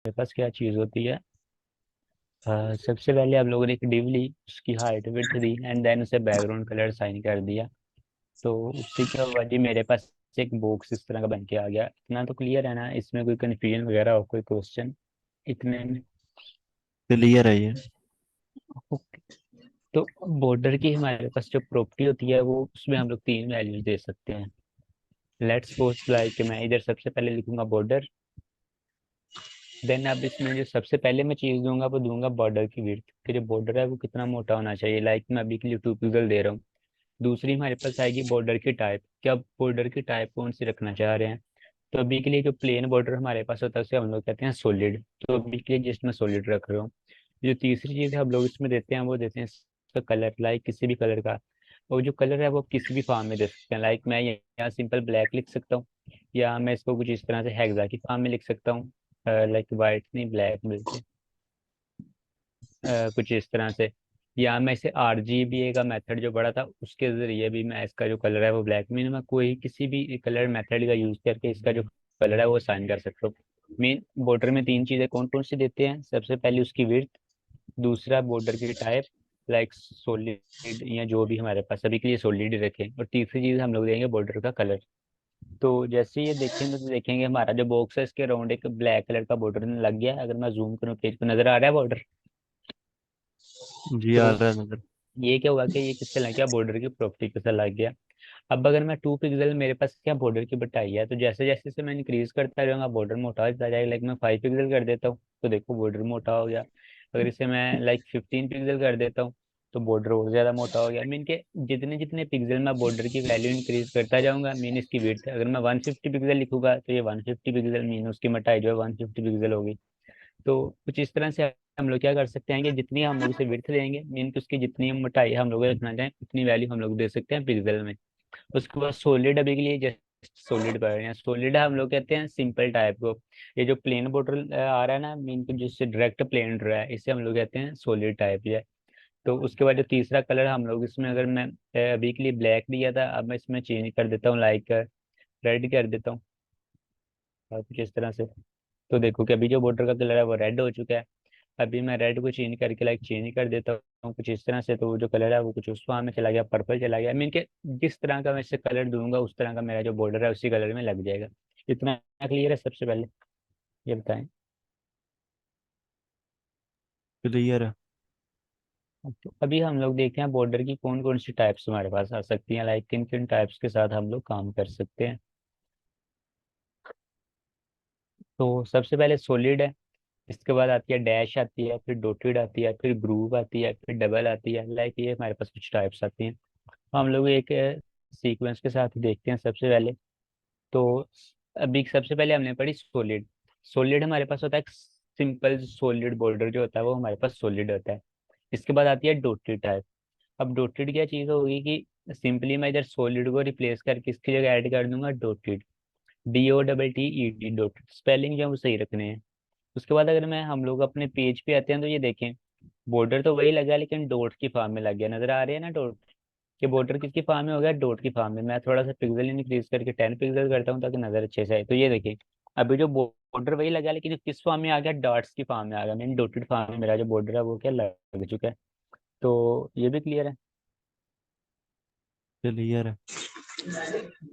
मेरे पास क्या चीज़ होती है। सबसे पहले आप लोगों ने एक डिव ली, उसकी हाइट विड्थ दी एंड देन उसे बैकग्राउंड कलर साइन कर दिया। तो उससे क्या हुआ जी, मेरे पास एक बॉक्स इस तरह का बन के आ गया। इतना तो क्लियर है ना, इसमें कोई कंफ्यूजन वगैरह हो, कोई क्वेश्चन इतने में? क्लियर है ये। ओके। तो बॉर्डर की हमारे पास जो प्रॉपर्टी होती है वो, उसमें हम लोग तीन वैल्यूज दे सकते हैं। लेट्स सपोज लाइक मैं इधर सबसे पहले लिखूंगा बॉर्डर। देन अब इसमें जो सबसे पहले मैं चीज दूंगा वो दूंगा बॉर्डर की विड्थ, कि जो बॉर्डर है वो कितना मोटा होना चाहिए। लाइक मैं अभी के लिए 2 पिक्सल दे रहा हूँ। दूसरी हमारे पास आएगी बॉर्डर की टाइप, कि आप बॉर्डर की टाइप कौन सी रखना चाह रहे हैं। तो अभी के लिए जो प्लेन बॉर्डर हमारे पास होता है उसे हम लोग कहते हैं सॉलिड। तो अभी के लिए जस्ट मैं सॉलिड रख रहा हूँ। जो तीसरी चीज हम लोग इसमें देते हैं वो देते हैं इसका कलर, लाइक किसी भी कलर का। और जो कलर है वो किसी भी फॉर्म में दे सकते हैं। लाइक मैं यहाँ सिंपल ब्लैक लिख सकता हूँ, या मैं इसको कुछ इस तरह से हेक्सा की फॉर्म में लिख सकता हूँ। लाइक वाइट नहीं, ब्लैक मिलके कुछ इस तरह से। या मैं इसे RGBA का मेथड जो पढ़ा था उसके जरिए भी मैं इसका जो कलर है वो ब्लैक में, मैं कोई किसी भी कलर मेथड का यूज करके इसका जो कलर है वो साइन कर सकता हूँ। मेन बॉर्डर में तीन चीजें कौन कौन सी देते हैं, सबसे पहले उसकी विड्थ, दूसरा बॉर्डर की टाइप लाइक सॉलिड या जो भी हमारे पास अभी के लिए सॉलिड रखें, और तीसरी चीज हम लोग देंगे बॉर्डर का कलर। तो जैसे ये देखेंगे तो देखेंगे हमारा जो बॉक्स है इसके राउंड एक ब्लैक कलर का बॉर्डर लग गया है। अगर मैं जूम करूँ पेज पे नजर आ रहा है बॉर्डर। जी आ तो रहा है नजर। ये क्या हुआ कि ये किससे लग गया, बॉर्डर की प्रॉपर्टी के साथ लग गया। अब अगर मैं 2 पिक्सल मेरे पास क्या बॉर्डर की बटाई है, तो जैसे जैसे इसे मैं इंक्रीज करता जाऊंगा बॉर्डर मोटा होता जाएगा। लाइक मैं 5 पिक्सल कर देता हूँ तो देखो बॉर्डर मोटा हो गया। अगर इसे मैं लाइक 15 पिक्सल कर देता हूँ तो बॉर्डर और ज्यादा मोटा हो गया। मीन के जितने जितने पिक्सल मैं बॉर्डर की वैल्यू इंक्रीज करता जाऊंगा मीन इसकी विड्थ, अगर मैं 150 पिक्सल लिखूंगा तो ये 150 पिक्सल मीन उसकी मोटाई जो है 150 पिक्सल होगी। तो कुछ इस तरह से हम लोग क्या कर सकते हैं कि जितनी हम लोग इसे विड्थ देंगे मीन कि उसकी जितनी मोटाई हम लोग रखना चाहें उतनी वैल्यू हम लोग दे सकते हैं पिक्सल में। उसके बाद सॉलिड, अभी के लिए जस्ट सॉलिड पढ़ रहे हैं। सॉलिड हम लोग कहते हैं सिंपल टाइप को। ये जो प्लेन बॉर्डर आ रहा है ना मीन को, जिससे डायरेक्ट प्लेन रहा है, इसे हम लोग कहते हैं सॉलिड टाइप है। तो उसके बाद जो तीसरा कलर हम लोग इसमें, अगर मैं अभी के लिए ब्लैक दिया था, अब मैं इसमें चेंज कर देता हूँ लाइक रेड कर देता हूँ। और कुछ इस तरह से। तो देखो कि अभी जो बॉर्डर का कलर है वो रेड हो चुका है। अभी मैं रेड को चेंज करके लाइक चेंज कर देता हूँ कुछ इस तरह से, तो वो जो कलर है वो कुछ उस फॉर्म में चला गया, पर्पल चला गया। मीन के जिस तरह का मैं इससे कलर दूंगा उस तरह का मेरा जो बॉर्डर है उसी कलर में लग जाएगा। इतना क्लियर है सबसे पहले, ये बताएं। क्लियर है। तो अभी हम लोग देखते हैं बॉर्डर की कौन कौन सी टाइप्स हमारे पास आ सकती हैं, लाइक किन किन टाइप्स के साथ हम लोग काम कर सकते हैं। तो सबसे पहले सॉलिड है, इसके बाद आती है डैश आती है, फिर डॉटेड आती है, फिर ग्रूव आती है, फिर डबल आती है। लाइक ये हमारे पास कुछ टाइप्स आती हैं। हम लोग एक सीक्वेंस के साथ देखते हैं सबसे पहले। तो अभी सबसे पहले हमने पढ़ी सॉलिड। सॉलिड हमारे पास होता है सिंपल सॉलिड बॉर्डर जो होता है वो हमारे पास सॉलिड होता है। इसके बाद आती है डॉटेड टाइप। अब डॉटेड क्या चीज़ होगी कि सिंपली मैं इधर सॉलिड को रिप्लेस करके इसकी जगह ऐड कर दूंगा डॉटेड, DOTTED डॉटेड, स्पेलिंग जो है वो सही रखने हैं। उसके बाद अगर मैं हम लोग अपने पेज पे आते हैं तो ये देखें, बॉर्डर तो वही लगा लेकिन डॉट की फॉर्म में लग गया। नजर आ रही है ना डॉट, कि बॉर्डर किसकी फॉर्म में हो गया, डॉट की फॉर्म में। मैं थोड़ा सा पिक्सल इंक्रीज करके 10 पिक्सल करता हूँ ताकि नजर अच्छे से आए। तो ये देखिए, अभी जो बॉर्डर वही लगा लेकिन किस फॉर्म में आ गया, डॉट्स की फॉर्म में आ गया। मीन डॉटेड फॉर्म में मेरा जो बॉर्डर है वो क्या लग चुका है। तो ये भी क्लियर है। क्लियर है।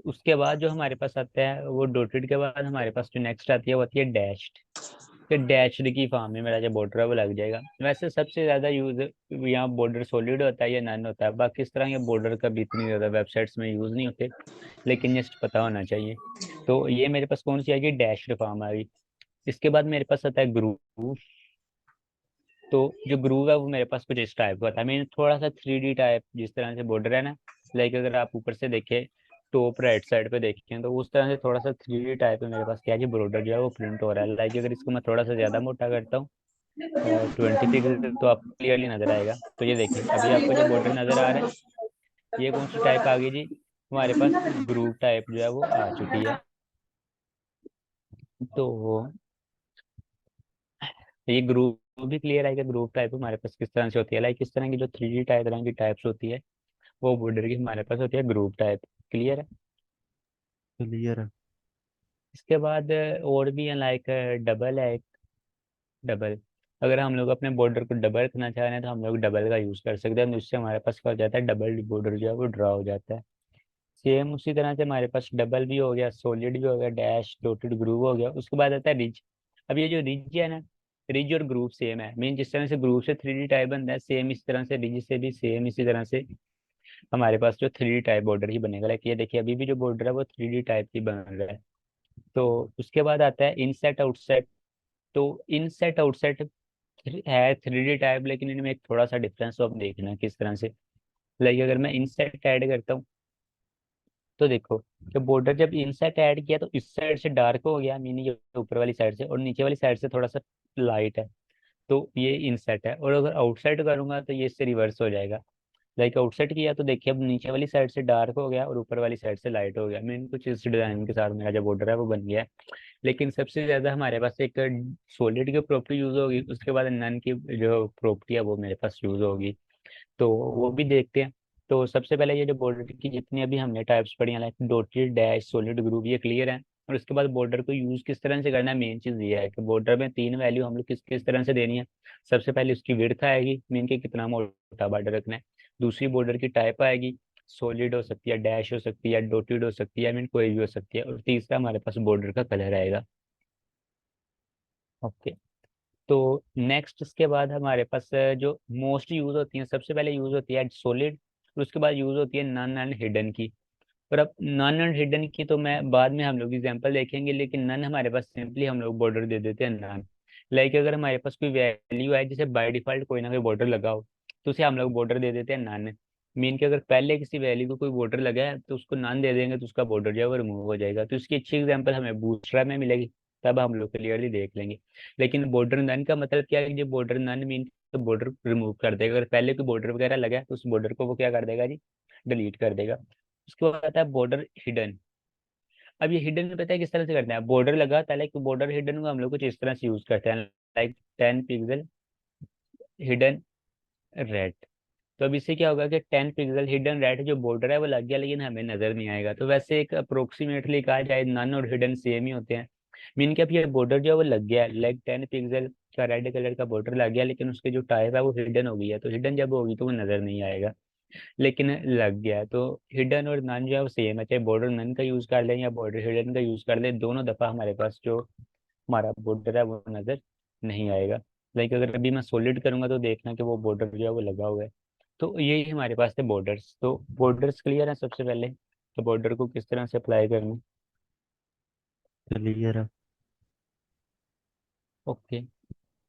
उसके बाद जो हमारे पास आता है वो डॉटेड के बाद हमारे पास जो नेक्स्ट आती है वो आती है डैश्ड। फिर डैश्ड की फॉर्म में मेरा जो बॉर्डर है वो लग जाएगा। वैसे सबसे ज्यादा यूज यहाँ बॉर्डर सॉलिड होता है या नन होता है, बाकी इस तरह के बॉर्डर का भी इतनी ज्यादा वेबसाइट्स में यूज नहीं होते, लेकिन जस्ट पता होना चाहिए। तो ये मेरे पास कौन सी आएगी, डैश्ड फॉर्म आ गई। इसके बाद मेरे पास आता है ग्रूव। तो जो ग्रूव है वो मेरे पास कुछ इस टाइप का होता है, मीन थोड़ा सा 3D टाइप, जिस तरह से बॉर्डर है ना। लाइक अगर आप ऊपर से देखें, टॉप राइट साइड पे देखें तो उस तरह से थोड़ा सा 3D टाइप में मेरे पास क्या है, बॉर्डर जो है वो प्रिंट हो रहा है। लाइक अगर इसको मैं थोड़ा सा ज्यादा मोटा करता हूँ 20 पिक्सल, तो आपको क्लियरली नजर आएगा। तो ये देखें अभी आपको जो बॉर्डर नजर आ रहा है, ये कौन सी टाइप आ गई जी, हमारे पास ग्रुप टाइप जो है वो आ चुकी है। तो ये ग्रुप भी क्लियर है कि ग्रुप टाइप हमारे पास किस तरह से होती है। लाइक इस तरह की जो 3D टाइप तरह की टाइप्स होती है वो बॉर्डर की हमारे पास होती है ग्रुप टाइप। क्लियर है। क्लियर है। इसके बाद और भी है, लाइक डबल है, डबल। अगर हम लोग अपने बॉर्डर को डबल रखना चाह रहे हैं तो हम लोग डबल का यूज़ कर सकते हैं, तो इससे हमारे पास क्या हो जाता है, डबल बॉर्डर जो है वो ड्रा हो जाता है। सेम उसी तरह से हमारे पास डबल भी हो गया, सॉलिड भी हो गया, डैश डॉटेड ग्रूव हो गया। उसके बाद आता है रिज। अब ये जो रिज है ना, रिज और ग्रूव सेम है। मीन जिस तरह से ग्रूव से 3D टाइप बनता है, सेम इस तरह से रिज से भी सेम इसी तरह से हमारे पास जो 3D टाइप बॉर्डर ही बनेगा। लाइक ये देखिए, अभी भी जो बॉर्डर है वो 3D टाइप ही बन रहा है। तो उसके बाद आता है इनसेट आउटसेट। तो इनसेट आउटसेट है 3D टाइप, लेकिन इनमें एक थोड़ा सा डिफरेंस तो आप देखना किस तरह से। लाइक अगर मैं इनसेट ऐड करता हूँ तो देखो, जब बॉर्डर जब इनसेट ऐड किया तो इस साइड से डार्क हो गया, मीनिंग ये ऊपर वाली साइड से, और नीचे वाली साइड से थोड़ा सा लाइट है। तो ये इनसेट है। और अगर आउटसाइड करूंगा तो ये इससे रिवर्स हो जाएगा। लाइक आउटसाइड किया तो देखिए, अब नीचे वाली साइड से डार्क हो गया और ऊपर वाली साइड से लाइट हो गया। मीन कुछ इस डिजाइन के साथ मेरा जो बॉर्डर है वो बन गया है। लेकिन सबसे ज्यादा हमारे पास एक सॉलिड की प्रॉपर्टी यूज होगी, उसके बाद नन की जो प्रॉपर्टी है वो मेरे पास यूज होगी। तो वो भी देखते हैं। तो सबसे पहले ये जो बॉर्डर की जितनी अभी हमने टाइप्स पढ़ी हैं, like dotted, dash, solid, group, ये क्लियर है। और उसके बाद बॉर्डर को यूज किस तरह से करना है, मेन चीज ये है कि बॉर्डर में तीन वैल्यू हम लोग किस किस तरह से देनी है। सबसे पहले उसकी विड्थ आएगी, मीन के कितना मोटा बॉर्डर रखना है। दूसरी बॉर्डर की टाइप आएगी, सॉलिड हो सकती है, डैश हो सकती है, डॉटेड हो सकती है, मीन कोई भी हो सकती है। और तीसरा हमारे पास बॉर्डर का कलर आएगा। ओके। तो नेक्स्ट इसके बाद हमारे पास जो मोस्ट यूज होती है, सबसे पहले यूज होती है सॉलिड। उसके बाद यूज होती है नन एंड हिडन की। पर अब नन एंड हिडन की तो मैं बाद में हम लोग एग्जांपल देखेंगे, लेकिन नन हमारे पास सिंपली हम लोग बॉर्डर दे देते हैं नन। लाइक अगर हमारे पास कोई वैल्यू है जैसे बाय डिफॉल्ट कोई ना कोई बॉर्डर लगा हो, तो उसे हम लोग बॉर्डर दे देते हैं नन। मीन कि अगर पहले किसी वैल्यू को कोई बॉर्डर लगा है तो उसको नन दे देंगे तो उसका बॉर्डर जो है वो रिमूव हो जाएगा। तो इसकी अच्छी एग्जांपल हमें बूटस्ट्रैप में मिलेगी, तब हम लोग क्लियरली देख लेंगे। लेकिन बॉर्डर नन का मतलब क्या है कि जो बॉर्डर नन मीन तो बॉर्डर रिमूव कर देगा। अगर पहले कोई बॉर्डर वगैरह लगा है तो उस बॉर्डर को वो क्या कर देगा जी, डिलीट कर देगा। उसके बाद आता है बॉर्डर हिडन। अब ये हिडन में पता है किस तरह से करते हैं, बॉर्डर लगा था लाइक बॉर्डर हिडन को हम लोग कुछ इस तरह से यूज करते हैं, लाइक 10 पिक्सल हिडन रेड। तो अब इससे क्या होगा कि 10 पिक्सल हिडन रेड जो बॉर्डर है वो लग गया, लेकिन हमें नजर नहीं आएगा। तो वैसे एक अप्रोक्सीमेटली कहा जाए नन और हिडन सेम ही होते हैं। मीन कि अब ये बॉर्डर जो है वो लग गया है, लाइक 10 पिक्सल का रेड कलर का बॉर्डर लग गया, लेकिन उसके जो टाइप है वो हिडन हो गई है। तो हिडन जब होगी तो वो नजर नहीं आएगा, लेकिन लग गया है। तो हिडन और नन जो है वो सेम है, चाहे बॉर्डर नन का यूज कर लें या बॉर्डर हिडन का यूज कर लें, दोनों दफा हमारे पास जो हमारा बॉर्डर है वो नजर नहीं आएगा। लाइक अगर अभी मैं सॉलिड करूंगा तो देखना कि वो बॉर्डर जो है वो लगा हुआ है। तो यही हमारे पास थे बॉर्डर्स। तो बॉर्डर्स क्लियर है सबसे पहले, तो बॉर्डर को किस तरह से अप्लाई करना। क्लियर है। ओके।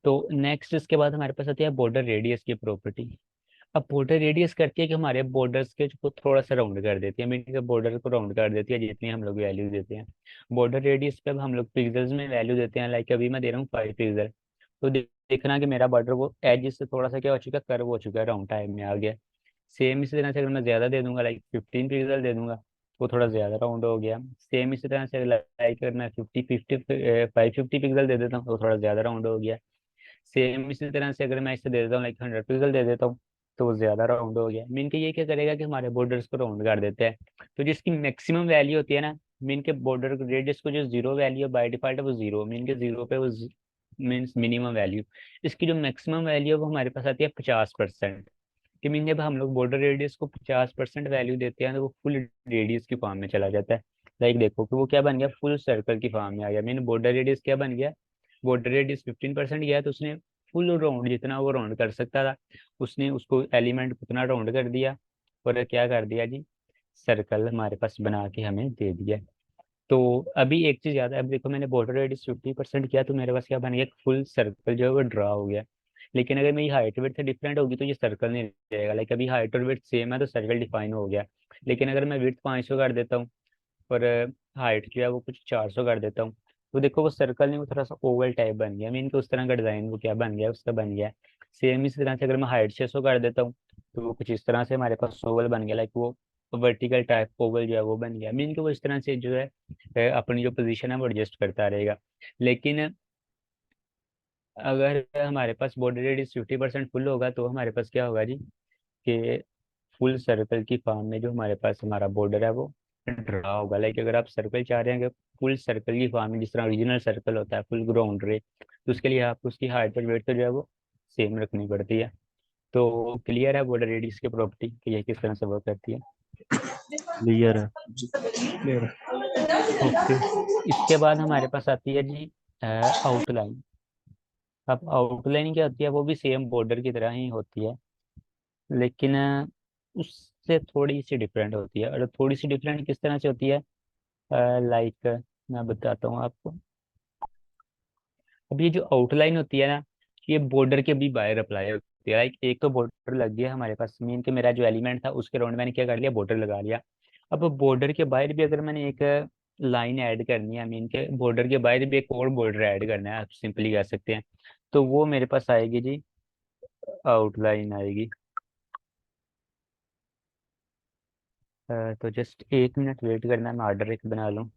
तो नेक्स्ट इसके बाद हमारे पास आती है बॉर्डर रेडियस की प्रॉपर्टी। अब बॉर्डर रेडियस करती है कि हमारे बॉर्डर्स के को थोड़ा सा राउंड कर देती है, मीन के बॉर्डर को राउंड कर देती है जितनी हम लोग वैल्यू देते हैं। बॉर्डर रेडियस पे अब हम लोग पिक्सल्स में वैल्यू देते हैं। लाइक अभी मैं दे रहा हूँ 5 पिक्सल। तो देखना कि मेरा बॉर्डर वो एज से थोड़ा सा क्या हो चुका है, कर्व हो चुका है, राउंड टाइप में आ गया। सेम इसी तरह से अगर मैं ज्यादा दे दूंगा, लाइक 15 पिक्सल दे दूंगा, वो थोड़ा ज्यादा राउंड हो गया। सेम इसी तरह से लाइक अगर मैं 550 पिक्सल दे देता हूँ तो थोड़ा ज्यादा राउंड हो गया। सेम इसी तरह से अगर मैं इसे दे देता हूँ लाइक 100 पिक्सल दे देता हूँ, तो वो ज्यादा राउंड हो गया। मीन के ये क्या करेगा कि हमारे बॉर्डर्स को राउंड कर देते हैं। तो जिसकी मैक्सिमम वैल्यू होती है ना, मीन के बॉर्डर रेडियस को जो जीरो वैल्यू बाय डिफॉल्ट है वो जीरो, मीन के जीरो पे वो मीन्स मिनिमम वैल्यू। इसकी जो मैक्सिमम वैल्यू है वो हमारे पास आती है 50%। कि मीन जब हम लोग बॉर्डर रेडियस को 50% वैल्यू देते हैं तो वो फुल रेडियस की फॉर्म में चला जाता है। लाइक देखो कि वो क्या बन गया, फुल सर्कल की फॉर्म में आ गया। मीन बॉर्डर रेडियस क्या बन गया, बॉर्डर रेडियस 15% गया तो उसने फुल राउंड जितना वो राउंड कर सकता था, उसने उसको एलिमेंट उतना राउंड कर दिया और क्या कर दिया जी, सर्कल हमारे पास बना के हमें दे दिया। तो अभी एक चीज याद है, अब देखो मैंने बॉर्डर रेडियस 50% किया तो मेरे पास क्या बन गया, फुल सर्कल जो है वो ड्रा हो गया। लेकिन अगर मेरी हाइट वेट से डिफरेंट होगी तो ये सर्कल नहीं रहेगा। लाइक अभी हाइट और वेट सेम है तो सर्कल डिफाइन हो गया। लेकिन अगर मैं विड्थ 500 कर देता हूँ और हाइट जो है वो कुछ 400 कर देता हूँ, तो देखो वो सर्कल नहीं, वो थोड़ा सा ओवल टाइप बन गया। मीन कि उस तरह का डिजाइन वो क्या बन गया, उसका बन गया। सेम इसी तरह से अगर मैं हाइट 600 कर देता हूँ तो वो कुछ इस तरह से हमारे पास ओवल बन गया। लाइक वो वर्टिकल टाइप ओवल जो है वो बन गया। मीन कि वो इस तरह से जो है अपनी जो पोजीशन है वो एडजस्ट करता रहेगा। लेकिन अगर हमारे पास बॉडी रेडियस 50% फुल होगा तो हमारे पास क्या होगा जी, कि फुल सर्कल की फॉर्म में जो हमारे पास हमारा बॉर्डर है वो ड्रा होगा। लाइक अगर आप सर्कल चाह रहे हैं फुल सर्कल की फॉर्म में, जिस तरह ओरिजिनल सर्कल होता है फुल ग्राउंड रे, तो उसके लिए आपको उसकी हाइट और वेट तो जो है वो सेम रखनी पड़ती है। तो क्लियर है बॉर्डर रेडियस की प्रॉपर्टी कि ये किस तरह से वर्क करती है। क्लियर है। क्लियर। ओके, इसके बाद हमारे पास आती है जी आउटलाइन। अब आउटलाइन क्या होती है, वो भी सेम बॉर्डर की तरह ही होती है, लेकिन उससे थोड़ी सी डिफरेंट होती है। और थोड़ी सी डिफरेंट किस तरह से होती है, लाइक मैं बताता हूँ आपको। अब ये जो आउटलाइन होती है ना, ये बॉर्डर के भी बाहर अप्लाई होती है। लाइक एक तो बॉर्डर लग गया हमारे पास, मीन के मेरा जो एलिमेंट था उसके राउंड मैंने क्या कर लिया, बॉर्डर लगा लिया। अब बॉर्डर के बाहर भी अगर मैंने एक लाइन ऐड करनी है, मीन के बॉर्डर के बाहर भी एक और बॉर्डर ऐड करना है, आप सिंपली कह सकते हैं, तो वो मेरे पास आएगी जी, आउटलाइन आएगी। तो जस्ट 1 मिनट वेट करना है, मैं ऑर्डर एक बना लूँ।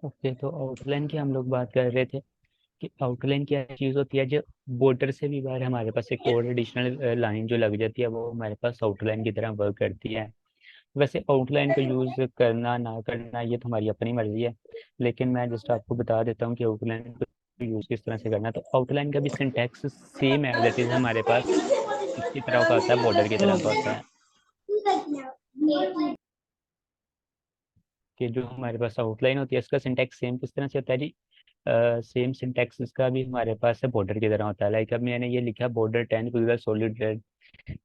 ओके, तो आउटलाइन की हम लोग बात कर रहे थे कि आउटलाइन क्या चीज़ होती है, जो बॉर्डर से भी बाहर हमारे पास एक और एडिशनल लाइन जो लग जाती है, वो हमारे पास आउटलाइन की तरह वर्क करती है। वैसे आउटलाइन का यूज़ करना ना करना ये तो हमारी अपनी मर्जी है, लेकिन मैं जस्ट आपको बता देता हूँ कि आउटलाइन का यूज़ किस तरह से करना है। तो आउटलाइन का भी syntax same as it is हमारे पास इसकी तरह का होता है, बॉर्डर की तरह का होता है। कि जो हमारे पास आउटलाइन होती है इसका सिंटैक्स सेम किस तरह से होता है जी, सेम सिंटैक्स इसका भी हमारे पास है, बॉर्डर की तरह होता है। लाइक अब मैंने ये लिखा border 10 pixel solid red,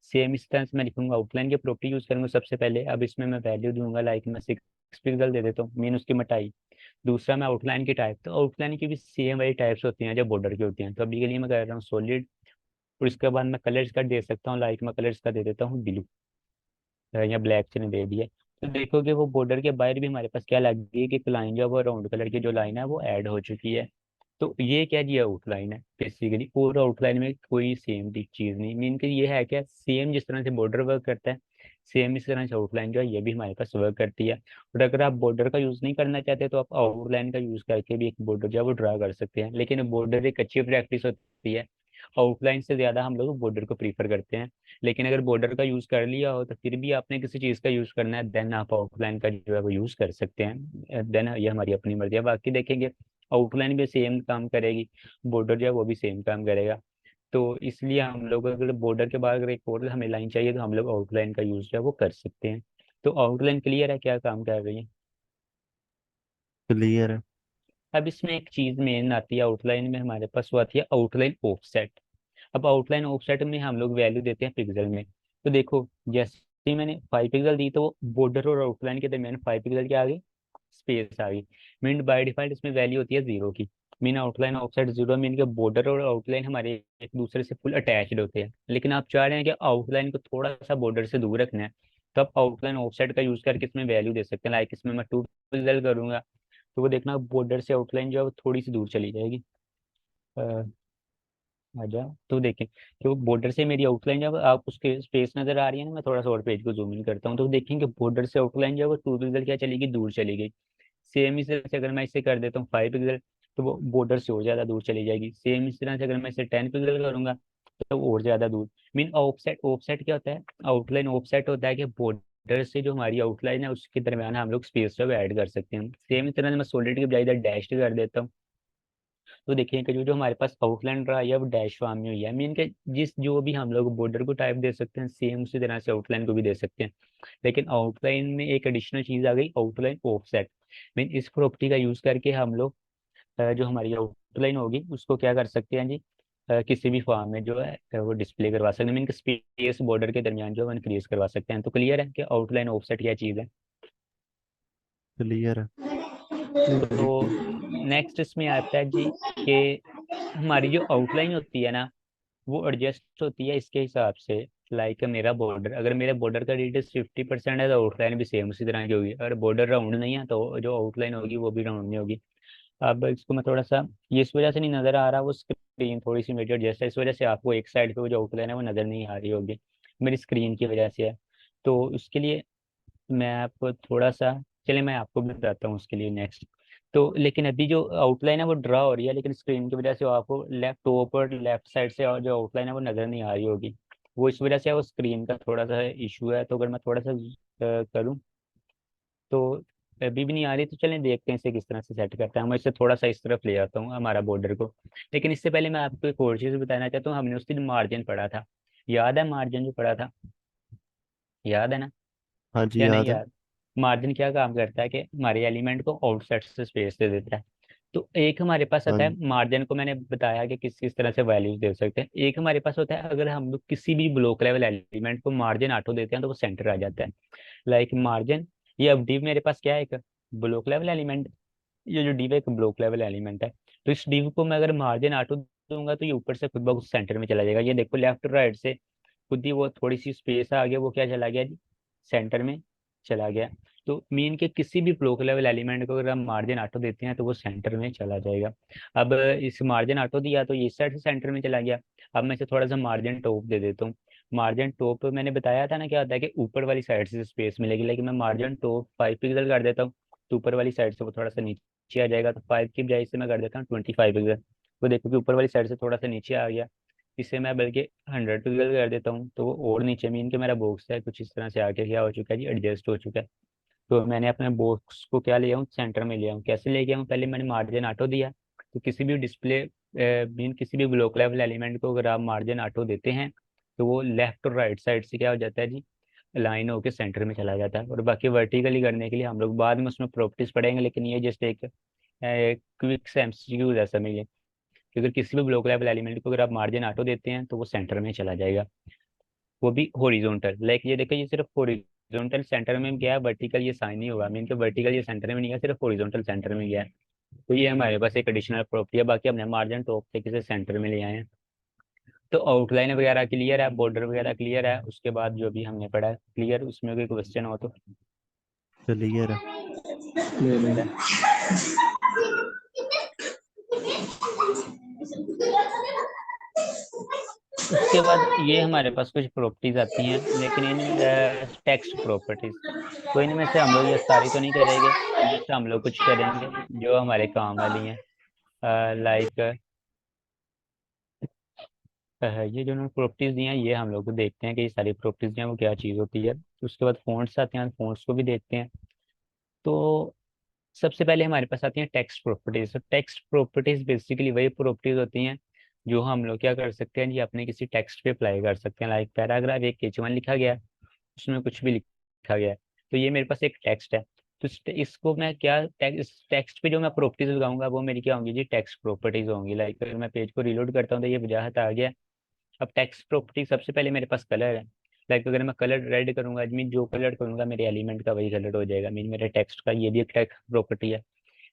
same इस तरह से मैं लिखूंगा, आउटलाइन की प्रॉपर्टी यूज करूंगा सबसे पहले। अब इसमें मैं वैल्यू दूंगा, लाइक मैं 6 पिक्सल दे देता हूँ, मीन उसकी मोटाई। दूसरा मैं आउटलाइन की टाइप, तो आउटलाइन की भी सेम वही टाइप्स होती हैं जो बॉर्डर की होती हैं। तो अभी के लिए मैं कर रहा हूँ सॉलिड, और इसके बाद मैं कलर्स का दे सकता हूँ, लाइक मैं कलर्स का दे देता हूँ ब्लू या ब्लैक से दे दिया। तो देखोगे वो बॉर्डर के बाहर भी हमारे पास क्या लग गई है कि एक लाइन जो है वो राउंड कलर की जो लाइन है वो ऐड हो चुकी है। तो ये क्या जी आउटलाइन है बेसिकली, और आउटलाइन में कोई सेम चीज नहीं, मीन कि ये है क्या, सेम जिस तरह से बॉर्डर वर्क करता है, सेम इस तरह से आउटलाइन जो है ये भी हमारे पास वर्क करती है। और अगर आप बॉर्डर का यूज नहीं करना चाहते तो आप आउटलाइन का यूज करके भी एक बॉर्डर जो है वो ड्रा कर सकते हैं, लेकिन बॉर्डर एक अच्छी प्रैक्टिस होती है। आउटलाइन से ज्यादा हम लोग बॉर्डर को प्रीफर करते हैं। लेकिन अगर बॉर्डर का यूज कर लिया हो तो फिर भी आपने किसी चीज का यूज करना है, देन आप आउटलाइन का जो है वो यूज कर सकते हैं। देन ये हमारी अपनी मर्जी है। बाकी देखेंगे आउटलाइन भी सेम काम करेगी, बॉर्डर जो है वो भी सेम काम करेगा। तो इसलिए हम लोग अगर बॉर्डर के बाद अगर एक और हमें लाइन चाहिए तो हम लोग आउटलाइन का यूज जो है वो कर सकते हैं। तो आउटलाइन क्लियर है क्या काम कर रही है। क्लियर है। अब इसमें एक चीज मेन आती है आउटलाइन में हमारे पास, वो आती है आउटलाइन ऑफसेट। अब आउटलाइन ऑफसेट में हम लोग वैल्यू देते हैं पिक्सल में। तो देखो जैसे ही मैंने 5 पिक्सल दी तो बॉर्डर और आउटलाइन के दरमियान 5 पिक्सल की आ गई स्पेस आ गई। मीन बाय डिफॉल्ट इसमें वैल्यू होती है 0 की। मीन आउटलाइन ऑफसेट 0, मीन के बॉर्डर और आउटलाइन हमारे एक दूसरे से फुल अटैच्ड होते हैं, लेकिन आप चाह रहे हैं कि आउटलाइन को थोड़ा सा बॉर्डर से दूर रखना है, तो आप आउटलाइन ऑफसेट का यूज करके इसमें वैल्यू दे सकते हैं। लाइक इसमें मैं 2 पिक्सल करूंगा तो वो देखना बॉर्डर से आउटलाइन जो है वो थोड़ी सी दूर चली जाएगी। आजा तो देखें कि वो बॉर्डर से मेरी आउटलाइन जब आप उसके स्पेस नजर आ रही है ना, मैं थोड़ा सा और पेज को जूम इन करता हूँ तो देखेंगे बॉर्डर से आउटलाइन जो है वो 2 पिक्सल क्या चलेगी, दूर चली गई। सेम इस तरह से अगर मैं इसे कर देता हूँ 5 पिक्सल तो वो बॉर्डर से और ज्यादा दूर चली जाएगी। सेम इस तरह से अगर मैं इसे 10 पिक्सल करूंगा तो वो और ज्यादा दूर। मीन ऑफसेट, ऑफसेट क्या होता है, आउटलाइन ऑफसेट होता है कि बॉर्डर से जो हमारी आउटलाइन है उसके दरमियान हम लोग स्पेस जो ऐड कर सकते हैं। सेम इस तरह से मैं सॉलिड की बजाय इधर डैश कर देता हूँ तो देखिए कि जो जो हमारे पास आउटलाइन रहा है वो डैश फॉर्म में हुई है। मीन के जिस जो भी हम लोग बॉर्डर को टाइप दे सकते हैं सेम उसी तरह से आउटलाइन को भी दे सकते हैं। लेकिन आउटलाइन में एक एडिशनल चीज आ गई, आउटलाइन ऑफसेट। मीन इस प्रॉपर्टी का यूज करके हम लोग जो हमारी आउटलाइन होगी उसको क्या कर सकते हैं जी, किसी भी फॉर्म में जो है वो डिस्प्ले करवा सकते हैं। मीन स्पेस बॉर्डर के दरमियान जो है इंक्रीज करवा सकते हैं। तो क्लियर है कि आउटलाइन ऑफसेट क्या चीज़ है। क्लियर है। तो नेक्स्ट इसमें आता है जी कि हमारी जो आउटलाइन होती है ना वो एडजस्ट होती है इसके हिसाब से। लाइक मेरा बॉर्डर, अगर मेरे बॉर्डर का रेडियस 50% है तो आउटलाइन भी सेम उसी तरह की होगी। अगर बॉर्डर राउंड नहीं है तो जो आउटलाइन होगी वो भी राउंड नहीं होगी। अब इसको मैं थोड़ा सा, ये इस वजह से नहीं नजर आ रहा, वो स्क्रीन थोड़ी सी मेरी एडजस्ट है, इस वजह से आपको एक साइड पे वो जो आउटलाइन है वो नजर नहीं आ रही होगी, मेरी स्क्रीन की वजह से है। तो उसके लिए मैं आपको थोड़ा सा, चलिए मैं आपको भी बताता हूँ उसके लिए नेक्स्ट। तो लेकिन अभी जो आउटलाइन है वो ड्रा हो रही है, लेकिन स्क्रीन की वजह से वो आपको लेफ्ट टॉप और लेफ्ट साइड से और जो आउटलाइन है वो नज़र नहीं आ रही होगी। वो इस वजह से वो स्क्रीन का थोड़ा सा इशू है। तो अगर मैं थोड़ा सा करूँ तो अभी भी नहीं आ रही, तो चलें देखते हैं इसे किस तरह से सेट करते हैं। मैं इसे थोड़ा सा इस तरफ ले आता हूँ हमारा बॉर्डर को। लेकिन इससे पहले मैं आपको एक और चीज़ बताना चाहता हूँ। हमने उस दिन मार्जिन पढ़ा था, याद है मार्जिन जो पढ़ा था, याद है ना, हाँ जी या नहीं याद है। यार। मार्जिन क्या काम करता है कि हमारे एलिमेंट को आउटसाइड से स्पेस दे देता है। तो एक हमारे पास हाँ आता है मार्जिन को, मैंने बताया कि किस किस तरह से वैल्यूज दे सकते हैं। एक हमारे पास होता है अगर हम लोग किसी भी ब्लॉक लेवल एलिमेंट को मार्जिन ऑटो देते हैं तो वो सेंटर आ जाता है। लाइक मार्जिन, ये अब div मेरे पास क्या है, एक ब्लॉक लेवल एलिमेंट। ये जो div है एक ब्लॉक लेवल एलिमेंट है। तो इस div को मैं अगर मार्जिन ऑटो दूंगा तो ये ऊपर से खुद ब खुद सेंटर में चला जाएगा। ये देखो लेफ्ट राइट से खुद ही वो थोड़ी सी स्पेस आ गया, वो क्या चला गया जी, सेंटर में चला गया। तो मीन के किसी भी ब्लॉक लेवल एलिमेंट को अगर हम मार्जिन ऑटो देते हैं तो वो सेंटर में चला जाएगा। अब इस मार्जिन ऑटो दिया तो ये इस साइड से सेंटर में चला गया। अब मैं इसे थोड़ा सा मार्जिन टॉप दे देता हूँ। मार्जिन टॉप मैंने बताया था ना क्या होता है कि ऊपर वाली साइड से स्पेस मिलेगी, लेकिन मैं मार्जिन टॉप 5 पिक्सल कर देता हूँ तो ऊपर वाली साइड से वो थोड़ा सा नीचे आ जाएगा। तो 5 की बजाय से मैं कर देता हूँ 25 पिक्सल। वो देखो कि ऊपर वाली साइड से थोड़ा सा नीचे आ गया। इसे मैं बल्कि 100 पिक्सल कर देता हूँ तो वो और नीचे, मीन के मेरा बॉक्स है कुछ इस तरह से आके क्या हो चुका है जी, एडजस्ट हो चुका है। तो मैंने अपने बॉक्स को क्या लिया हूँ, सेंटर में लिया हूँ। कैसे ले गया हूँ, पहले मैंने मार्जिन ऑटो दिया। तो किसी भी डिस्प्ले मीन किसी भी ब्लॉक लेवल एलिमेंट को अगर आप मार्जिन ऑटो देते हैं तो वो लेफ्ट और राइट साइड से क्या हो जाता है जी, लाइन होके सेंटर में चला जाता है। और बाकी वर्टिकली करने के लिए हम लोग बाद में उसमें प्रॉपर्टीज पढ़ेंगे, लेकिन ये जस्ट एक क्विक एमसीक्यू जैसा मिले कि अगर किसी भी ब्लॉक लेवल एलिमेंट को अगर आप मार्जिन ऑटो देते हैं तो वो सेंटर में चला जाएगा, वो भी हॉरिजॉन्टल। लाइक ये देखो ये सिर्फ हॉरिजॉन्टल सेंटर में गया है, वर्टिकल ये साइन नहीं होगा। मीन के वर्टिकल ये सेंटर में नहीं है, सिर्फ हॉरिजॉन्टल सेंटर में गया है। तो ये हमारे पास एक एडिशनल प्रॉपर्टी है। बाकी हमने मार्जिन टॉप से किसे सेंटर में ले आए हैं। तो आउटलाइन वगैरह क्लियर है, बॉर्डर वगैरह क्लियर है, उसके बाद जो भी हमने पढ़ा है क्लियर, उसमें कोई क्वेश्चन हो तो क्लियर है। क्लियर है। उसके बाद ये हमारे पास कुछ प्रॉपर्टीज आती हैं, लेकिन इन टेक्स्ट प्रॉपर्टीज, तो इनमें से हम लोग ये सारी तो नहीं करेंगे, इनमें से हम लोग कुछ करेंगे जो हमारे काम वाली हैं। लाइक ये जो उन्होंने प्रॉपर्टीज दी हैं ये हम लोग को देखते हैं कि ये सारी प्रॉपर्टीज जो हैं वो क्या चीज़ होती है। उसके बाद फॉन्ट्स आते हैं, फॉन्ट्स को भी देखते हैं। तो सबसे पहले हमारे पास आती हैं टेक्स्ट प्रॉपर्टीज। तो टेक्स्ट प्रॉपर्टीज बेसिकली वही प्रॉपर्टीज होती हैं जो हम लोग क्या कर सकते हैं जी, अपने किसी टेक्स्ट पे अप्लाई कर सकते हैं। लाइक पैराग्राफ एक H1 लिखा गया है, उसमें कुछ भी लिखा गया है, तो ये मेरे पास एक टेक्स्ट है। तो इसको मैं क्या इस टेक्स्ट पे जो मैं प्रॉपर्टीज लगाऊंगा वो मेरी क्या होंगी जी, टेक्स्ट प्रॉपर्टीज होंगी। लाइक अगर मैं पेज को रीलोड करता हूँ तो ये वजाहत आ गया अब टेक्स्ट प्रॉपर्टी सबसे पहले मेरे पास कलर है। लाइक अगर मैं कलर रेड करूंगा, मीन जो कलर करूंगा मेरे एलिमेंट का वही कलर हो जाएगा, मीन मेरे टेक्स्ट का ये भी एक टेक्स्ट प्रॉपर्टी है।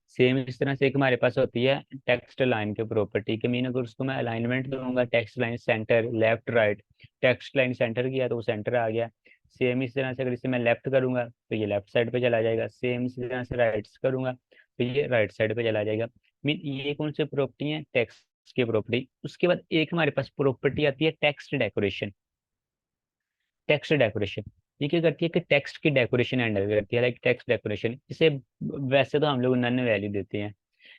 सेम इस तरह से एक हमारे पास होती है टेक्स्ट लाइन की प्रॉपर्टी के, मीन अगर उसको मैं अलाइनमेंट दूंगा text line centre left right, text line centre किया तो वो सेंटर आ गया। सेम इस तरह से अगर इसे मैं लेफ्ट करूंगा तो ये लेफ्ट साइड पे चला जाएगा, सेम इसी तरह से राइट करूंगा तो ये राइट साइड पे चला जाएगा। मीन ये कौन सी प्रॉपर्टी है, टेक्स्ट की प्रॉपर्टी। उसके बाद एक हमारे पास प्रॉपर्टी आती है टेक्स्ट डेकोरेशन। टेक्स्ट डेकोरेशन ये क्या करती है कि टेक्स्ट की डेकोरेशन हैंडल करती है, लाइक टेक्स्ट डेकोरेशन इसे वैसे तो हम लोग नन वैल्यू देते हैं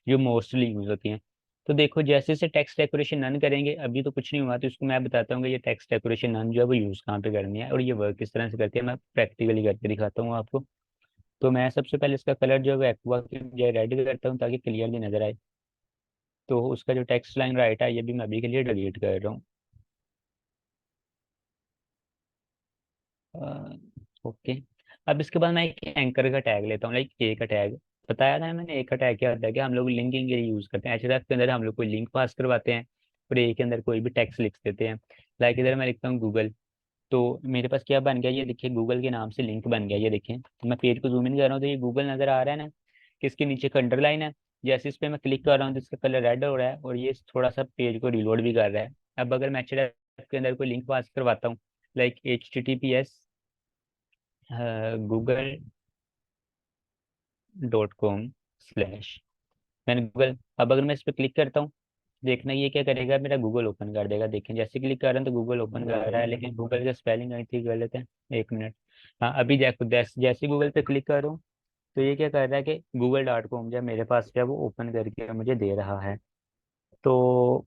जो मोस्टली यूज होती हैं। तो देखो जैसे से टेक्स्ट डेकोरेशन नन करेंगे, अभी तो कुछ नहीं हुआ तो इसको मैं बताता हूँ कि ये टेक्स्ट डेकोरेशन नन जो है वो यूज कहाँ पे करनी है और ये वर्क किस तरह से करती है, मैं प्रैक्टिकली करके दिखाता हूँ आपको। तो मैं सबसे पहले इसका कलर जो है वो एक्वा की बजाय रेड करता हूँ ताकि क्लियरली नजर आए। तो उसका जो टेक्स्ट लाइन राइट है ये भी मैं अभी के लिए डिलीट कर रहा हूँ। ओके। अब इसके बाद मैं एक एंकर का टैग लेता हूँ, लाइक ए का टैग। बताया था मैंने ए का टैग क्या होता है कि हम लोग लिंकिंग के लिए यूज करते हैं। एचटीएमएल के अंदर हम लोग कोई लिंक पास करवाते हैं और ए के अंदर कोई भी टेक्स्ट लिख देते हैं। लाइक इधर मैं लिखता हूँ गूगल, तो मेरे पास क्या बन गया, ये देखिए गूगल के नाम से लिंक बन गया। ये देखिए मैं पेज को जूम इन कर रहा हूँ तो ये गूगल नजर आ रहा है ना, कि इसके नीचे एक अंडरलाइन है। जैसे इस पे मैं क्लिक कर रहा हूँ तो इसका कलर रेड हो रहा है और ये थोड़ा सा पेज को रिलोड भी कर रहा है। अब अगर मैं एचटीएमएल के अंदर कोई लिंक पास करवाता हूँ, लाइक https:/google.com/, मैंने गूगल। अब अगर मैं इस पर क्लिक करता हूँ, देखना ये क्या करेगा, मेरा गूगल ओपन कर देगा। देखें जैसे क्लिक कर रहे हैं तो गूगल ओपन कर रहा है, लेकिन गूगल का स्पेलिंग आई थी गलत है। एक मिनट। हाँ अभी देखो जैसे गूगल पे क्लिक कर रहा हूँ तो ये क्या कर रहा है कि google.com जो मेरे पास है वो ओपन करके मुझे दे रहा है। तो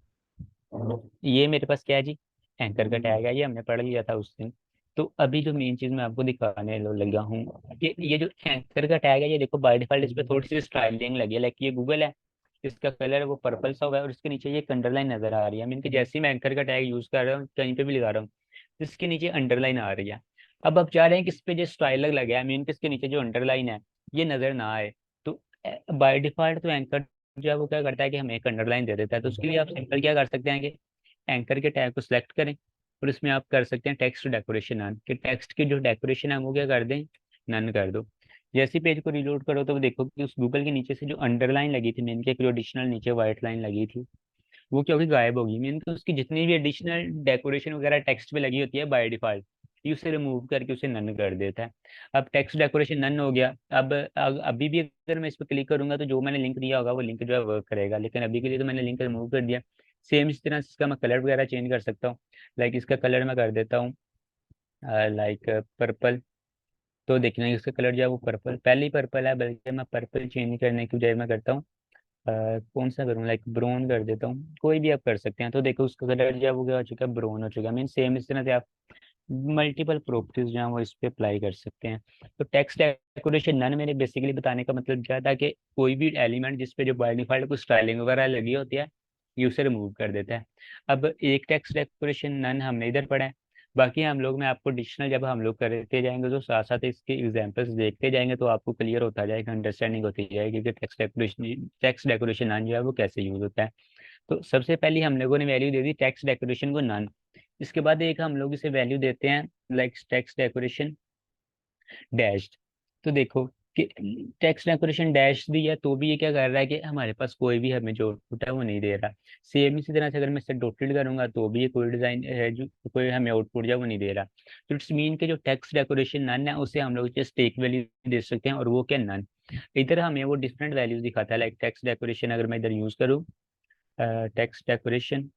ये मेरे पास क्या है जी, एंकर का टैग है, ये हमने पढ़ लिया था उस दिन। तो अभी जो मेन चीज मैं आपको दिखाने लगा हूँ कि ये जो एंकर का टैग है, ये देखो बाय डिफॉल्ट इस पे थोड़ी सी स्टाइलिंग लगी है। लाइक ये गूगल है, इसका कलर है वो पर्पल सा हुआ है और इसके नीचे ये अंडरलाइन नजर आ रही है। मीन कि जैसे ही मैं एंकर का टैग यूज कर रहा हूँ कहीं पे भी लगा रहा हूँ तो इसके नीचे अंडरलाइन आ रही है। अब आप चाह रहे हैं कि इस पे जो स्टाइल लगा है, मीन कि इसके नीचे जो अंडरलाइन है ये नजर ना आए। तो बाय डिफॉल्ट तो एंकर जो है वो क्या करता है कि हमें एक अंडरलाइन दे देता है। तो उसके लिए आप सिंपल क्या कर सकते हैं कि एंकर के टैग को सिलेक्ट करें और इसमें आप कर सकते हैं टेक्स्ट डेकोरेशन नन, कि टेक्स्ट की जो डेकोरेशन है वो क्या कर दें, नन कर दो। जैसे पेज को रिलोड करो तो देखो कि उस गूगल के नीचे से जो अंडरलाइन लगी थी, मेन के जो एडिशनल नीचे व्हाइट लाइन लगी थी वो क्या होगी, गायब होगी। मीन तो उसकी जितनी भी एडिशनल डेकोरेशन वगैरह टेक्स्ट पे लगी होती है बाय डिफॉल्ट ये उसे रिमूव करके उसे नन कर देता है। अब टेक्स्ट डेकोरेशन नन हो गया। अब अभी भी अगर मैं इस पर क्लिक करूंगा तो जो मैंने लिंक दिया होगा वो लिंक जो है वर्क करेगा, लेकिन अभी के लिए तो मैंने लिंक रिमूव कर दिया। सेम इस तरह से इसका मैं कलर वगैरह चेंज कर सकता हूँ। लाइक इसका कलर मैं कर देता हूँ लाइक पर्पल। तो देखना इसका कलर जो है वो पर्पल, पहले ही पर्पल है, बल्कि मैं पर्पल चेंज करने की बजाय मैं करता हूँ कौन सा करूँ, लाइक ब्राउन कर देता हूँ। कोई भी आप कर सकते हैं। तो देखो उसका कलर जो है वो क्या हो चुका है, ब्राउन हो चुका है। मीन सेम इस तरह से आप मल्टीपल प्रॉपर्टीज जो है वो इस पे अप्लाई कर सकते हैं। तो टेक्स्ट डेकोरेशन नन मैंने बेसिकली बताने का मतलब क्या था कि कोई भी एलिमेंट जिस पे जो बाय डिफॉल्ट कुछ स्टाइलिंग वगैरह लगी होती है ये उसे रिमूव कर देता है। अब एक टेक्स्ट डेकोरेशन नन हमने इधर पढ़ा है, बाकी हम लोग मैं आपको एडिशनल जब हम लोग करते जाएंगे तो साथ साथ इसके एग्जांपल्स देखते जाएंगे तो आपको क्लियर होता जाएगा, अंडरस्टैंडिंग होती जाएगी कि टेक्स्ट डेकोरेशन नन जो है वो कैसे यूज होता है। तो सबसे पहले हम लोगों ने वैल्यू दे दी टेक्स्ट डेकोरेशन को नन। इसके बाद एक हम लोग इसे वैल्यू देते हैं लाइक टेक्स्ट डेकोरेशन डैश्ड। तो देखो कि टेक्स्ट डेकोरेशन डैश दी है तो भी ये क्या कर रहा है कि हमारे पास कोई भी हमें जो आउटपुट है वो नहीं दे रहा। सेम इसी तरह से अगर मैं इसे डॉटेड करूंगा तो भी ये कोई डिजाइन है जो कोई हमें आउटपुट जो है वो नहीं दे रहा। तो इट्स मीन के जो टेक्स्ट डेकोरेशन नन है उसे हम लोग जस्ट एक वैल्यू दे सकते हैं और वो क्या, नन। इधर हमें वो डिफरेंट वैल्यूज दिखाता है। लाइक टेक्स्ट डेकोरेशन अगर मैं इधर यूज करूँ टेक्स्ट डेकोरेशन,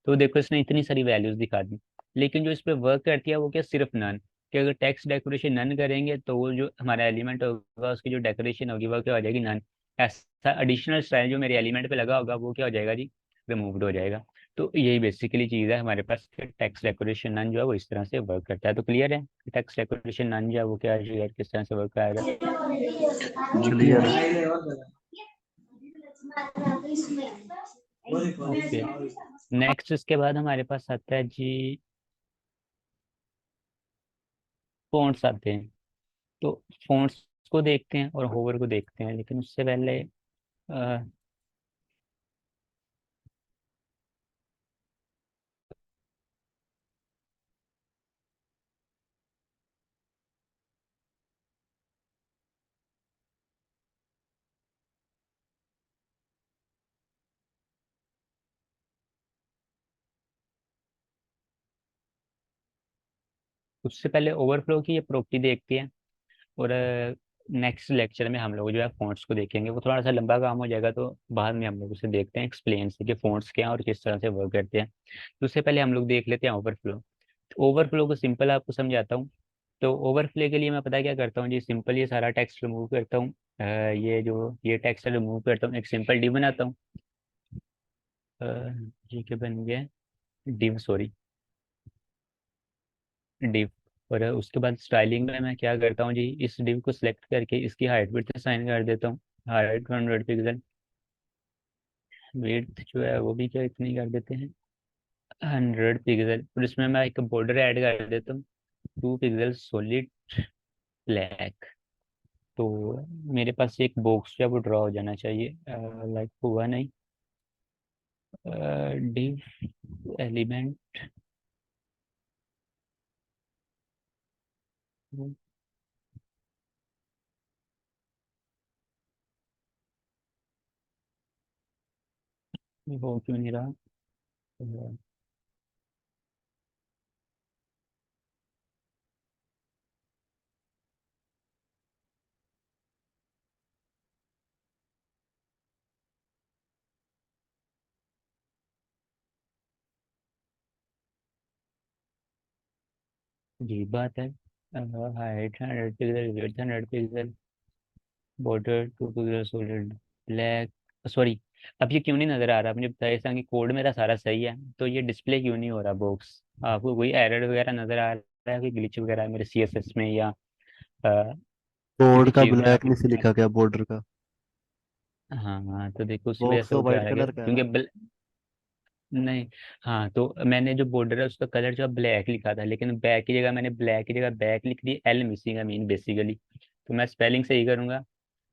तो देखो इसने इतनी सारी वैल्यूज दिखा दी, लेकिन जो इस पे वर्क करती है वो क्या, सिर्फ नन। कि अगर टेक्स्ट डेकोरेशन नन करेंगे तो वो जो हमारा एलिमेंट होगा उसकी जो डेकोरेशन होगी वो क्या हो जाएगी, नन। ऐसा एडिशनल स्टाइल जो मेरे एलिमेंट पे लगा होगा वो क्या हो जाएगा जी, रिमूव्ड हो जाएगा। तो यही बेसिकली चीज़ है हमारे पास, टेक्स्ट डेकोरेशन नन जो है वो इस तरह से वर्क करता है। तो क्लियर है टेक्स्ट डेकोरेशन नन जो है वो क्या है, किस तरह से वर्क आएगा। क्लियर है। ओके। नेक्स्ट इसके बाद हमारे पास आता है जी फ़ॉन्ट्स आते हैं। तो फ़ॉन्ट्स को देखते हैं और होवर को देखते हैं, लेकिन उससे पहले अ, उससे पहले ओवरफ्लो की ये प्रॉपर्टी देखते हैं। और नेक्स्ट लेक्चर में हम लोग जो है फ़ॉन्ट्स को देखेंगे, वो थोड़ा सा लंबा काम हो जाएगा, तो बाद में हम लोग उसे देखते हैं एक्सप्लेन से कि फ़ॉन्ट्स क्या हैं और किस तरह से वर्क करते हैं। तो उससे पहले हम लोग देख लेते हैं ओवरफ्लो। तो ओवरफ्लो को सिंपल आपको समझाता हूँ। तो ओवरफ्लो के लिए मैं पता क्या करता हूँ जी, सिंपल ये सारा टेक्स्ट रिमूव करता हूँ। ये टेक्स्ट रिमूव करता हूँ, एक सिंपल डिव बनाता हूँ। अ, ये क्या बन गया, डिव सॉरी, डिव। और उसके बाद स्टाइलिंग में मैं क्या करता हूँ जी, इस डिव को सिलेक्ट करके इसकी हाइट विड्थ असाइन कर देता हूँ। हाइट 100 पिक्सल, विड्थ जो है वो भी क्या इतनी कर देते हैं, 100 पिक्सल। और इसमें मैं एक बॉर्डर ऐड कर देता हूँ, 2 पिक्सल सॉलिड ब्लैक। तो मेरे पास एक बॉक्स जो है वो ड्रॉ हो जाना चाहिए, लाइक हुआ नहीं। डिव एलिमेंट, वो क्यों नहीं रहा। जी बात है। Height 100 pixel, width 100 pixel, border 2 pixel solid black. Sorry, अब ये क्यों नहीं नजर आ रहा, मुझे बताइए। ऐसा कि कोड मेरा सारा सही है, तो ये डिस्प्ले क्यों नहीं हो रहा बॉक्स। आपको कोई एरर वगैरह नजर आ रहा है, कोई ग्लिच वगैरह है मेरे सीएसएस में, या अ, कोड किसी का चीज़ में ब्लैक आप नहीं से इसमें। लिखा गया बॉर्डर का। हाँ हाँ, तो देखो उसी वजह बॉक्स से तो वो क्या आ वाइट रहा है, कलर का है क्योंकि ना। नहीं। हाँ, तो मैंने जो बॉर्डर है उसका कलर जो है ब्लैक लिखा था, लेकिन बैक की जगह मैंने ब्लैक की जगह बैक लिख दी, एल मिसिंग है मीन बेसिकली। तो मैं स्पेलिंग सही करूँगा,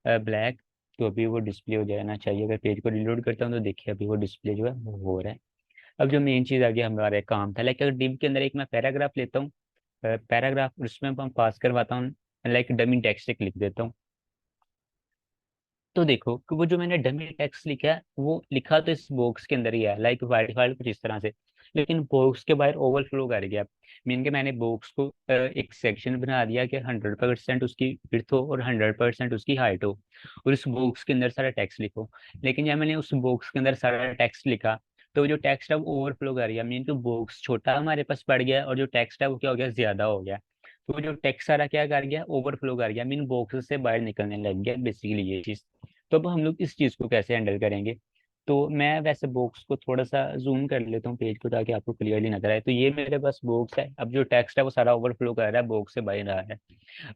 ब्लैक। तो अभी वो डिस्प्ले हो जाना चाहिए। अगर पेज को रिलोड करता हूँ तो देखिए अभी वो डिस्प्ले जो है वो हो रहा है। अब जो मेन चीज़ आ गया हमारा एक काम था, लाइक अगर डिव के अंदर एक मैं पैराग्राफ लेता हूँ, पैराग्राफ उसमें हम पास करवाता हूँ, लाइक डमी टेक्स्ट लिख देता हूँ। तो देखो कि वो जो मैंने डमी टेक्स्ट लिखा है वो लिखा तो इस बॉक्स के अंदर ही है, लाइक वाइट फाइल कुछ इस तरह से। लेकिन बॉक्स के बाहर ओवरफ्लो कर गया। मीन के मैंने बॉक्स को एक सेक्शन बना दिया कि 100% उसकी विड्थ हो और 100% उसकी हाइट हो, और इस बॉक्स के अंदर सारा टेक्स्ट लिखो। लेकिन जब मैंने उस बॉक्स के अंदर सारा टेक्स्ट लिखा, तो जो टेक्स्ट है वो ओवरफ्लो कर गया। मीन कि बॉक्स छोटा हमारे पास पड़ गया और जो टेक्स्ट है वो क्या हो गया, ज्यादा हो गया। तो जो टेक्स्ट सारा क्या कर गया, ओवरफ्लो कर गया, मीन बॉक्स से बाहर निकलने लग गया, बेसिकली ये चीज। तो अब हम लोग इस चीज़ को कैसे हैंडल करेंगे। तो मैं वैसे बॉक्स को थोड़ा सा जूम कर लेता हूँ पेज को, ताकि आपको क्लियरली नजर आए। तो ये मेरे पास बॉक्स है, अब जो टेक्स्ट है वो सारा ओवरफ्लो कर रहा है, बॉक्स से बाहर आ रहा है।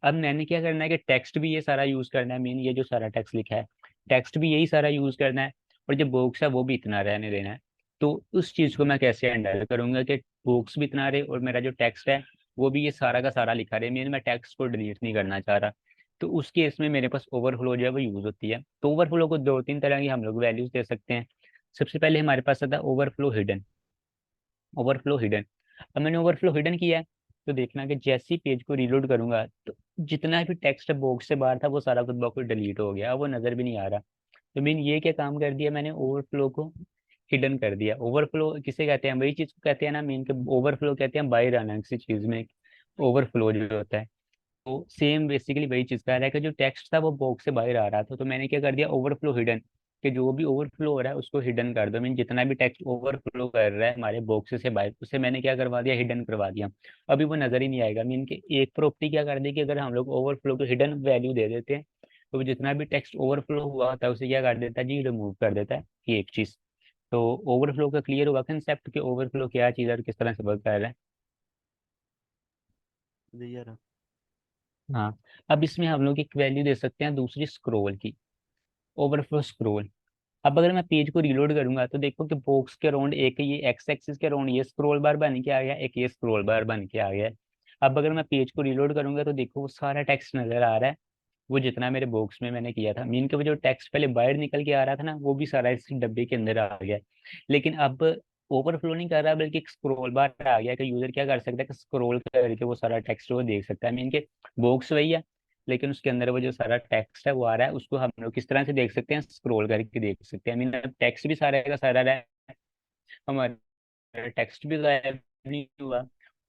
अब मैंने क्या करना है कि टेक्स्ट भी ये सारा यूज करना है, मीन ये जो सारा टेक्स्ट लिखा है टेक्स्ट भी यही सारा यूज करना है, और जो बॉक्स है वो भी इतना रहने देना है। तो उस चीज़ को मैं कैसे हैंडल करूंगा कि बॉक्स भी इतना रहे और मेरा जो टेक्स्ट है वो भी ये सारा का सारा लिखा रहे, मीन मैं टेक्स्ट को डिलीट नहीं करना चाह रहा। तो उस केस में मेरे पास ओवरफ्लो जो है वो यूज होती है। तो ओवरफ्लो को दो तीन तरह की हम लोग वैल्यूज दे सकते हैं। सबसे पहले हमारे पास आता है ओवरफ्लो हिडन। ओवरफ्लो हिडन, अब मैंने ओवरफ्लो हिडन किया है, तो देखना कि जैसे ही पेज को रीलोड करूंगा तो जितना भी टेक्स्ट बॉक्स से बाहर था वो सारा खुद ब खुद डिलीट हो गया, अब वो नजर भी नहीं आ रहा। तो मीन ये क्या काम कर दिया मैंने, ओवरफ्लो को हिडन कर दिया। ओवरफ्लो किसे कहते हैं, वही चीज को कहते हैं ना, मीन के ओवरफ्लो कहते हैं बाहर आना किसी चीज में, ओवरफ्लो जो होता है। तो सेम बेसिकली वही चीज कह रहा है कि जो टेक्स्ट था वो बॉक्स से बाहर आ रहा था, तो मैंने क्या कर दिया, ओवरफ्लो हिडन। कि जो भी ओवरफ्लो हो रहा है उसको हिडन कर दो, मीन जितना भी टेक्स्ट ओवरफ्लो कर रहा है हमारे बॉक्स से बाहर, उसे मैंने क्या करवा दिया, हिडन करवा दिया। अभी वो नजर ही नहीं आएगा। मीन के एक प्रॉपर्टी क्या कर दी कि अगर हम लोग ओवरफ्लो को हिडन वैल्यू दे देते हैं, तो वो जितना भी टेक्स्ट ओवरफ्लो हुआ होता है उसे क्या कर देता है जी, रिमूव कर देता है। ये एक चीज। तो ओवरफ्लो का क्लियर हुआ कंसेप्ट कि ओवरफ्लो क्या चीज है और किस तरह से वर्क कर रहा है। क्लियर है। हाँ। अब इसमें हम लोग एक वैल्यू दे सकते हैं दूसरी, स्क्रोल की, ओवरफ्लो स्क्रोल। अब अगर मैं पेज को रीलोड करूंगा तो देखो कि बॉक्स के अराउंड एक ये एक्स एक्सिस के अराउंड ये स्क्रॉल बार बन के आ गया, एक ये स्क्रॉल बार बन के आ गया है। अब अगर मैं पेज को रीलोड करूंगा तो देखो वो सारा टेक्स्ट नजर आ रहा है, वो जितना मेरे बॉक्स में मैंने किया था। मीन के वो जो टेक्स्ट पहले बाहर निकल के आ रहा था ना, वो भी सारा इस डब्बे के अंदर आ गया। लेकिन अब ओवरफ्लो नहीं कर रहा, बल्कि एक स्क्रॉल बार आ गया कि यूजर क्या कर सकता है कि स्क्रॉल करके वो सारा टेक्स्ट वो देख सकता है। मीन के बॉक्स वही है, लेकिन उसके अंदर वो जो सारा टेक्स्ट है वो आ रहा है, उसको हम लोग किस तरह से देख सकते हैं, स्क्रॉल करके देख सकते हैं। मीन टेक्स्ट भी सारा का सारा रहा है, हमारा टेक्स्ट भी गायब नहीं हुआ,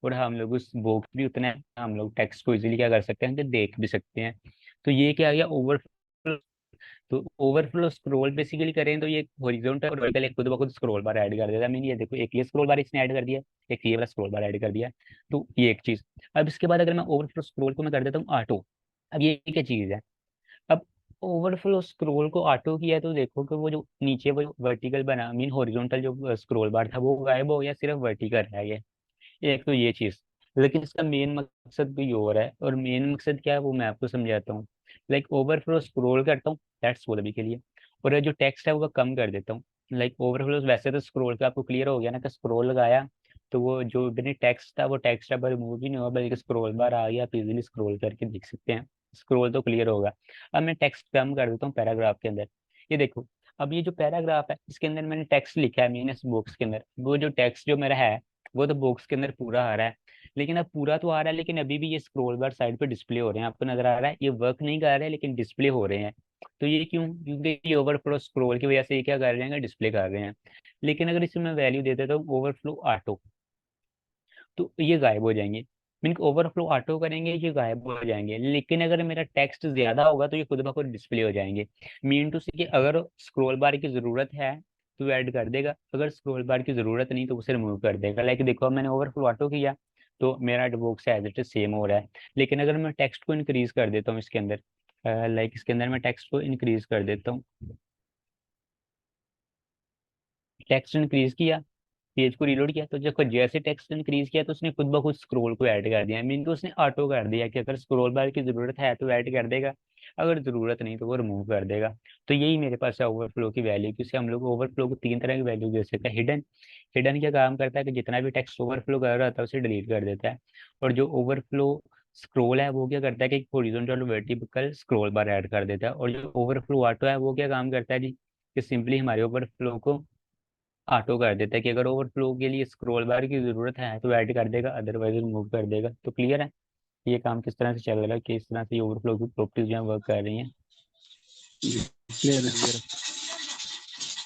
और हम लोग उस बॉक्स भी उतना है, हम लोग टेक्स्ट को इजीली क्या कर सकते हैं कि देख भी सकते हैं। तो ये क्या आ गया ओवरफ्लो। तो ओवरफ्लो स्क्रॉल बेसिकली करें तो ये हॉरिजॉन्टल और वर्टिकल एक खुद ब खुद स्क्रॉल बार ऐड कर देता है। मीन ये देखो, एक ये स्क्रॉल बार इसने ऐड कर दिया, एक ये वाला स्क्रॉल बार ऐड कर दिया। तो ये एक चीज। अब इसके बाद अगर मैं ओवरफ्लो स्क्रॉल को मैं कर देता हूँ ऑटो। अब ये क्या चीज है। अब ओवरफ्लो स्क्रॉल को ऑटो किया तो देखो कि वो जो नीचे वो वर्टिकल बना, मीन हॉरिजॉन्टल जो स्क्रॉल बार था वो गायब हो गया, सिर्फ वर्टिकल रह गया। एक तो ये चीज। लेकिन इसका मेन मकसद भी और है, और मेन मकसद क्या है वो मैं आपको समझाता हूँ। लाइक ओवरफ्लो स्क्रॉल करता हूँ, दैट्स ऑल अभी के लिए। और ये जो टेक्स्ट है वो कम कर देता हूँ। लाइक ओवरफ्लो वैसे तो स्क्रॉल का आपको क्लियर हो गया ना कि स्क्रॉल लगाया तो वो जो मैंने टेक्स्ट था वो टेक्स्ट अब रिमूव भी नहीं हुआ, बल्कि स्क्रॉल बार आ गया, आप इजीली स्क्रॉल करके देख सकते हैं। स्क्रॉल तो क्लियर होगा। अब मैं टेक्स्ट कम कर देता हूँ पैराग्राफ के अंदर। ये देखो, अब ये जो पैराग्राफ है इसके अंदर मैंने टेक्स्ट लिखा है, मीन इस बॉक्स के अंदर वो जो टेक्स्ट जो मेरा है वो तो बॉक्स के अंदर पूरा आ रहा है। लेकिन अब पूरा तो आ रहा है, लेकिन अभी भी ये स्क्रॉल बार साइड पे डिस्प्ले हो रहे हैं, आपको नजर आ रहा है ये वर्क नहीं कर रहे हैं लेकिन डिस्प्ले हो रहे हैं। तो ये क्यों, क्योंकि ये ओवरफ्लो स्क्रॉल की वजह से ये क्या कर रहे हैं, डिस्प्ले कर रहे हैं। लेकिन अगर इसमें मैं वैल्यू दे देता हूँ ओवरफ्लो ऑटो, तो ये गायब हो जाएंगे। मीन ओवरफ्लो ऑटो करेंगे ये गायब हो जाएंगे, लेकिन अगर मेरा टेक्स्ट ज्यादा होगा तो ये खुद ब खुद डिस्प्ले हो जाएंगे। मीन टू से कि अगर स्क्रॉल बार की जरूरत है तो ऐड कर देगा, अगर स्क्रॉल बार की जरूरत नहीं तो उसे रिमूव कर देगा। लाइक देखो, अब मैंने ओवरफ्लो ऑटो किया तो मेरा box as it is same हो रहा है। लेकिन अगर मैं टेक्स्ट को इंक्रीज कर देता हूँ इसके अंदर, लाइक इसके अंदर मैं टेक्स्ट को इंक्रीज कर देता हूँ, टेक्स्ट इंक्रीज किया, पेज को रीलोड किया, तो जब जैसे टेक्स्ट इंक्रीज किया तो उसने खुद ब खुद स्क्रॉल को ऐड कर दिया। मीन को उसने ऑटो कर दिया कि अगर स्क्रॉल बार की जरूरत है तो ऐड कर देगा, अगर जरूरत नहीं तो वो रिमूव कर देगा। तो यही मेरे पास है ओवरफ्लो की वैल्यू। क्योंकि हम लोग ओवरफ्लो को तीन तरह की वैल्यू दे सकते हैं। हिडन, हिडन क्या काम करता है कि जितना भी टेक्स्ट ओवरफ्लो कर रहा था उसे डिलीट कर देता है। और जो ओवरफ्लो स्क्रॉल है वो क्या करता है कि हॉरिजॉन्टल वर्टिकल स्क्रॉल बार ऐड कर देता है। और जो ओवरफ्लो ऑटो है वो क्या काम करता है जी, कि सिंपली हमारे ओवरफ्लो को ऑटो कर देता है कि अगर ओवरफ्लो के लिए स्क्रॉल बार की जरूरत है तो ऐड कर देगा, अदरवाइज रिमूव कर देगा। तो क्लियर है ये काम किस तरह से चल रहा है, किस तरह से ओवरफ्लो की प्रॉपर्टीज जो है वर्क कर रही हैं। क्लियर है।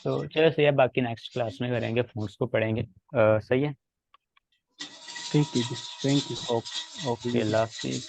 तो चलो सही है, बाकी नेक्स्ट क्लास में करेंगे, फोन्स को पढ़ेंगे। सही है। थैंक यू जी, थैंक ओके, यू। अल्लाह हाफिज।